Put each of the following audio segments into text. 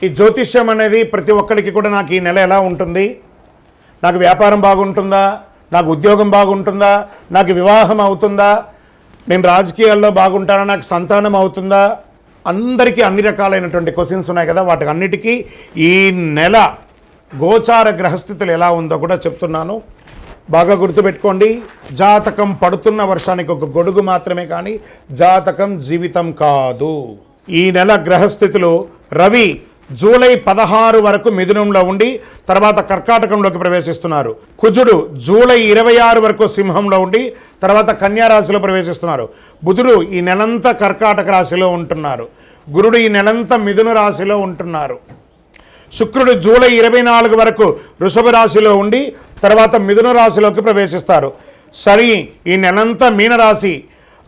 ఈ జ్యోతిష్యం అనేది ప్రతి ఒక్కరికి కూడా నాకు ఈ నెల ఎలా ఉంటుంది, నాకు వ్యాపారం బాగుంటుందా, నాకు ఉద్యోగం బాగుంటుందా, నాకు వివాహం అవుతుందా, నేను రాజకీయాల్లో బాగుంటానా, నాకు సంతానం అవుతుందా, అందరికీ అన్ని రకాలైనటువంటి క్వశ్చన్స్ ఉన్నాయి కదా. వాటికి అన్నిటికీ ఈ నెల గోచార గ్రహస్థితులు ఎలా ఉందో కూడా చెప్తున్నాను. బాగా గుర్తుపెట్టుకోండి. జాతకం పడుతున్న వర్షానికి ఒక గొడుగు మాత్రమే, కానీ జాతకం జీవితం కాదు. ఈ నెల గ్రహస్థితులు: రవి జూలై 16 వరకు మిథునంలో ఉండి తర్వాత కర్కాటకంలోకి ప్రవేశిస్తున్నారు. కుజుడు జూలై 26 వరకు సింహంలో ఉండి తర్వాత కన్యా రాశిలో ప్రవేశిస్తున్నారు. బుధుడు ఈ నెలంతా కర్కాటక రాశిలో ఉంటున్నారు. గురుడు ఈ నెలంతా మిథున రాశిలో ఉంటున్నారు. శుక్రుడు జూలై 24 వరకు వృషభ రాశిలో ఉండి తర్వాత మిథున రాశిలోకి ప్రవేశిస్తారు. శని ఈ నెలంతా మీనరాశి,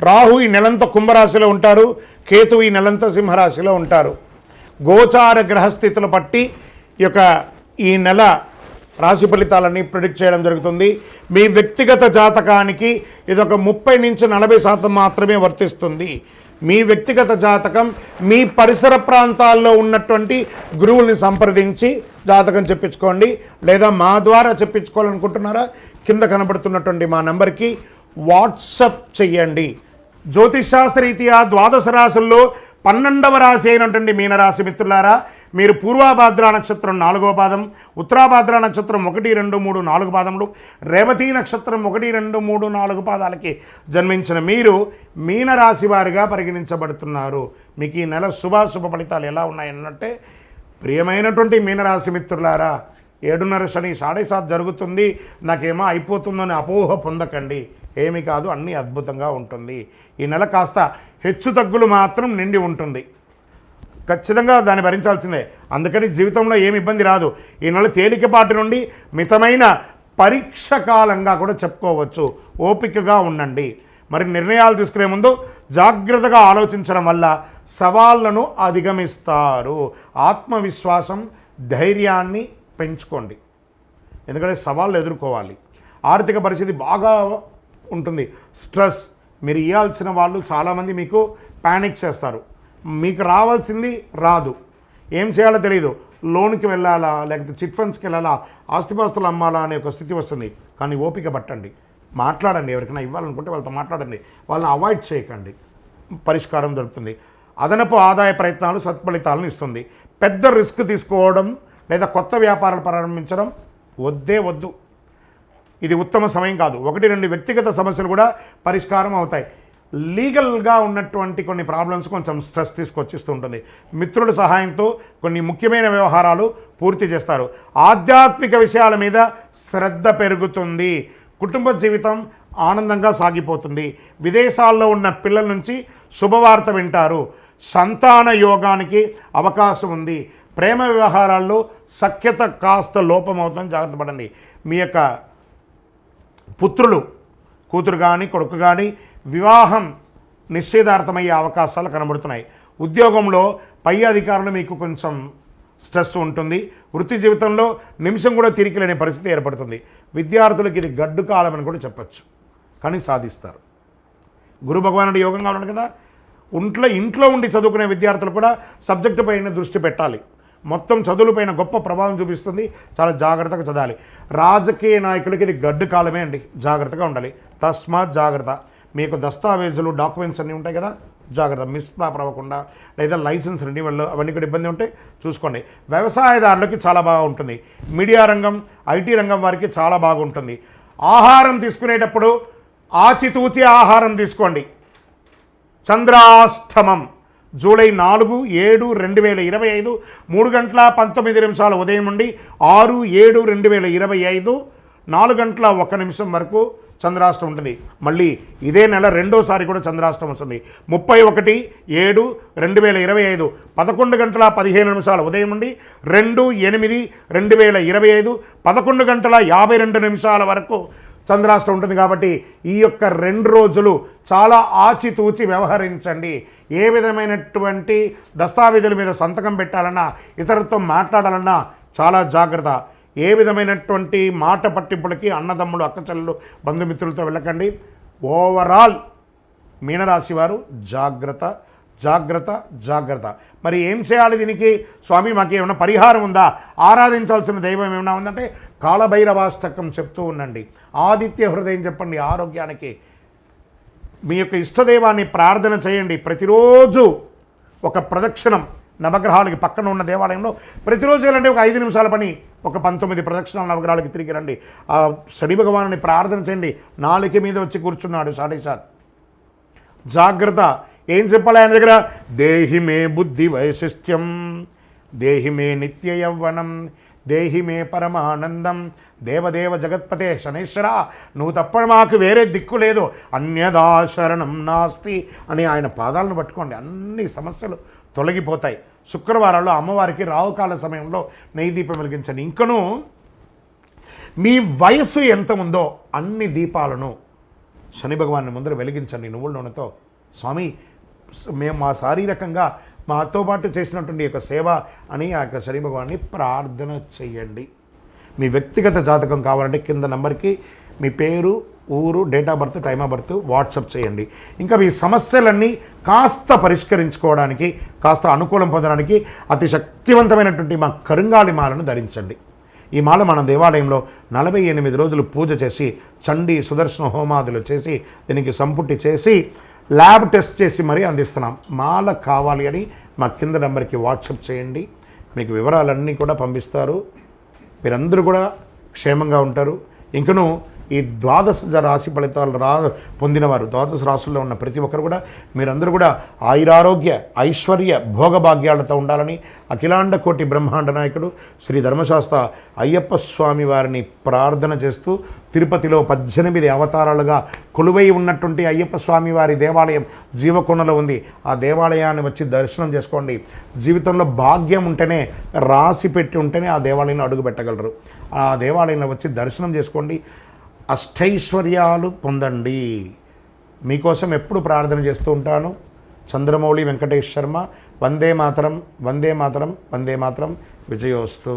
రాహు ఈ నెలంతా కుంభరాశిలో ఉంటారు, కేతు ఈ నెలంతా సింహరాశిలో ఉంటారు. గోచార గ్రహస్థితులు బట్టి ఈ నెల రాశి ఫలితాలన్నీ ప్రిడిక్ట్ చేయడం జరుగుతుంది. మీ వ్యక్తిగత జాతకానికి ఇదొక 30 నుంచి 40% మాత్రమే వర్తిస్తుంది. మీ వ్యక్తిగత జాతకం మీ పరిసర ప్రాంతాల్లో ఉన్నటువంటి గురువుల్ని సంప్రదించి జాతకం చెప్పించుకోండి. లేదా మా ద్వారా చెప్పించుకోవాలనుకుంటున్నారా, కింద కనబడుతున్నటువంటి మా నెంబర్కి వాట్సప్ చెయ్యండి. జ్యోతిషాస్త్రరీత్యా ద్వాదశ రాశుల్లో 12వ రాశి అయినటువంటి మీనరాశి మిత్రులారా, మీరు పూర్వాభాద్ర నక్షత్రం 4వ పాదం, ఉత్తరాభాద్ర నక్షత్రం 1, 2, 3, 4 పాదములు, రేవతి నక్షత్రం 1, 2, 3, 4 పాదాలకి జన్మించిన మీరు మీనరాశి వారిగా పరిగణించబడుతున్నారు. మీకు ఈ నెల శుభాశుభ ఫలితాలు ఎలా ఉన్నాయన్నట్టే, ప్రియమైనటువంటి మీనరాశి మిత్రులారా, 7.5 శని 7.5 జరుగుతుంది, నాకేమో అయిపోతుందని అపోహ పొందకండి. ఏమి కాదు, అన్నీ అద్భుతంగా ఉంటుంది. ఈ నెల కాస్త హెచ్చు తగ్గులు మాత్రం నిండి ఉంటుంది. ఖచ్చితంగా దాన్ని భరించాల్సిందే. అందుకని జీవితంలో ఏమి ఇబ్బంది రాదు. ఈ నెల తేలికపాటి నుండి మితమైన పరీక్ష కాలంగా కూడా చెప్పుకోవచ్చు. ఓపికగా ఉండండి. మరి నిర్ణయాలు తీసుకునే ముందు జాగ్రత్తగా ఆలోచించడం వల్ల సవాళ్లను అధిగమిస్తారు. ఆత్మవిశ్వాసం, ధైర్యాన్ని పెంచుకోండి. ఎందుకంటే సవాళ్ళు ఎదుర్కోవాలి. ఆర్థిక పరిస్థితి బాగా ఉంటుంది. స్ట్రెస్, మీరు ఇవ్వాల్సిన వాళ్ళు చాలామంది మీకు ప్యానిక్ చేస్తారు. మీకు రావాల్సింది రాదు, ఏం చేయాలో తెలియదు. లోన్కి వెళ్ళాలా, లేకపోతే చిట్ ఫండ్స్కి వెళ్ళాలా, ఆస్తిపాస్తులు అమ్మాలా అనే ఒక స్థితి వస్తుంది. కానీ ఓపిక పట్టండి, మాట్లాడండి. ఎవరికైనా ఇవ్వాలనుకుంటే వాళ్ళతో మాట్లాడండి, వాళ్ళని అవాయిడ్ చేయకండి. పరిష్కారం దొరుకుతుంది. అదనపు ఆదాయ ప్రయత్నాలు సత్ఫలితాలను ఇస్తుంది. పెద్ద రిస్క్ తీసుకోవడం లేదా కొత్త వ్యాపారాలు ప్రారంభించడం వద్దు. ఇది ఉత్తమ సమయం కాదు. 1-2 వ్యక్తిగత సమస్యలు కూడా పరిష్కారం అవుతాయి. లీగల్గా ఉన్నటువంటి కొన్ని ప్రాబ్లమ్స్ కొంచెం స్ట్రెస్ తీసుకొచ్చిస్తూ ఉంటుంది. మిత్రుల సహాయంతో కొన్ని ముఖ్యమైన వ్యవహారాలు పూర్తి చేస్తారు. ఆధ్యాత్మిక విషయాల మీద శ్రద్ధ పెరుగుతుంది. కుటుంబ జీవితం ఆనందంగా సాగిపోతుంది. విదేశాల్లో ఉన్న పిల్లల నుంచి శుభవార్త వింటారు. సంతాన యోగానికి అవకాశం ఉంది. ప్రేమ వ్యవహారాల్లో సఖ్యత కాస్త లోపమవుతుందని జాగ్రత్త పడండి. మీ యొక్క పుత్రులు, కూతురు కానీ కొడుకు కానీ వివాహం నిశ్చయితార్థమయ్యే అవకాశాలు కనబడుతున్నాయి. ఉద్యోగంలో పై అధికారులు మీకు కొంచెం స్ట్రెస్ ఉంటుంది. వృత్తి జీవితంలో నిమిషం కూడా తిరిగిలేని పరిస్థితి ఏర్పడుతుంది. విద్యార్థులకు ఇది గడ్డు కాలం అని కూడా చెప్పచ్చు, కానీ సాధిస్తారు. గురు భగవానుడి యోగంగా ఉన్నాడు కదా. ఇంట్లో ఉండి చదువుకునే విద్యార్థులు కూడా సబ్జెక్టు పైన దృష్టి పెట్టాలి. మొత్తం చదువులపైన గొప్ప ప్రభావం చూపిస్తుంది. చాలా జాగ్రత్తగా చదవాలి. రాజకీయ నాయకులకి ఇది గడ్డు కాలమే అండి, జాగ్రత్తగా ఉండాలి. తస్మాత్ జాగ్రత్త. మీకు దస్తావేజులు, డాక్యుమెంట్స్ అన్నీ ఉంటాయి కదా, జాగ్రత్త. మిస్ప్రాపర్ అవ్వకుండా, లేదా లైసెన్స్ రెన్యువల్ అవన్నీ కూడా ఇబ్బంది ఉంటే చూసుకోండి. వ్యవసాయదారులకి చాలా బాగా ఉంటుంది. మీడియా రంగం, ఐటీ రంగం వారికి చాలా బాగుంటుంది. ఆహారం తీసుకునేటప్పుడు ఆచితూచి ఆహారం తీసుకోండి. చంద్రాష్టమం జూలై 4, 7, 2025 3:19 ఉదయం నుండి 6, 7, 2025 4:01 వరకు చంద్రాష్టమం ఉంటుంది. మళ్ళీ ఇదే నెల రెండోసారి కూడా చంద్రాష్టమం వస్తుంది. 31, 7, 2025 11:15 ఉదయం నుండి 2, 8, 2025 11:52 వరకు చంద్రాష్టమం ఉంటుంది. కాబట్టి ఈ యొక్క 2 రోజులు చాలా ఆచితూచి వ్యవహరించండి. ఏ విధమైనటువంటి దస్తావేజుల మీద సంతకం పెట్టాలన్నా, ఇతరులతో మాట్లాడాలన్నా చాలా జాగ్రత్త. ఏ విధమైనటువంటి మాట పట్టింపులకి అన్నదమ్ములు, అక్కచెల్లెలు, బంధుమిత్రులతో వెళ్ళకండి. ఓవరాల్ మీనరాశి వారు జాగ్రత్త. జాగ్రత్త జాగ్రత్త. మరి ఏం చేయాలి దీనికి? స్వామి మాకు ఏమైనా పరిహారం ఉందా, ఆరాధించాల్సిన దైవం ఏమైనా ఉందంటే కాలభైరవాష్టకం చెప్తూ ఉండండి, ఆదిత్య హృదయం చెప్పండి ఆరోగ్యానికి. మీ యొక్క ఇష్టదైవాన్ని ప్రార్థన చేయండి. ప్రతిరోజు ఒక ప్రదక్షిణం నవగ్రహాలకి పక్కన ఉన్న దేవాలయంలో ప్రతిరోజు వెళ్ళండి. ఒక 5 నిమిషాల పని, ఒక 19 ప్రదక్షిణాలు నవగ్రహాలకి తిరిగి రండి. ఆ శని భగవానుని ప్రార్థన చేయండి. నాలుక మీద వచ్చి కూర్చున్నాడు సాడేసార్. జాగ్రత్త. ఏం చెప్పాలి ఆయన దగ్గర? దేహి మే బుద్ధి వైశిష్ట్యం, దేహి మే నిత్య యవ్వనం, దేహి మే పరమానందం, దేవదేవ జగత్పతే శనేశ్వర, నువ్వు తప్ప మాకు వేరే దిక్కు లేదు, అన్యదా శరణం నాస్తి అని ఆయన పాదాలను పట్టుకోండి. అన్ని సమస్యలు తొలగిపోతాయి. శుక్రవారాల్లో అమ్మవారికి రావుకాల సమయంలో నెయ్యి దీపం వెలిగించండి. ఇంకనూ మీ వయస్సు ఎంత ఉందో అన్ని దీపాలను శని భగవాన్ని ముందర వెలిగించండి నువ్వుల నూనెతో. స్వామి మేము మా శారీరకంగా మాతో పాటు చేసినటువంటి యొక్క సేవ అని ఆ యొక్క శని భగవాన్ని ప్రార్థన చేయండి. మీ వ్యక్తిగత జాతకం కావాలంటే కింద నంబర్కి మీ పేరు, ఊరు, date of birth, time of birth WhatsApp చేయండి. ఇంకా మీ సమస్యలన్నీ కాస్త పరిష్కరించుకోవడానికి, కాస్త అనుకూలం పొందడానికి అతి శక్తివంతమైనటువంటి మా కరుంగాలి మాలను ధరించండి. ఈ మాల మన దేవాలయంలో 48 రోజులు పూజ చేసి చండీ సుదర్శన హోమాదులు చేసి దీనికి సంపుటి చేసి ల్యాబ్ టెస్ట్ చేసి మరీ అందిస్తున్నాం. మాల కావాలి అని మా కింద నెంబర్కి వాట్సాప్ చేయండి. మీకు వివరాలన్నీ కూడా పంపిస్తారు. మీరందరూ కూడా క్షేమంగా ఉంటారు. ఇంకనూ ఈ 12 రాశి ఫలితాలు పొందినవారు, 12 రాశుల్లో ఉన్న ప్రతి ఒక్కరు కూడా మీరందరూ కూడా ఆయురారోగ్య ఐశ్వర్య భోగభాగ్యాలతో ఉండాలని అఖిలాండ కోటి బ్రహ్మాండ నాయకుడు శ్రీ ధర్మశాస్త్ర అయ్యప్ప స్వామి వారిని ప్రార్థన చేస్తూ, తిరుపతిలో 18 అవతారాలుగా కొలువై ఉన్నటువంటి అయ్యప్ప స్వామి వారి దేవాలయం జీవకొండలో ఉంది. ఆ దేవాలయాన్ని వచ్చి దర్శనం చేసుకోండి. జీవితంలో భాగ్యం ఉంటేనే, రాసి పెట్టి ఉంటేనే ఆ దేవాలయంలో అడుగు పెట్టగలరు. ఆ దేవాలయంలో వచ్చి దర్శనం చేసుకోండి, అష్టైశ్వర్యాలు పొందండి. మీకోసం ఎప్పుడు ప్రార్థన చేస్తూ ఉంటాను. చంద్రమౌళి వెంకటేష్ శర్మ. వందే మాతరం, వందే మాతరం, వందే మాతరం. విజయోస్తు.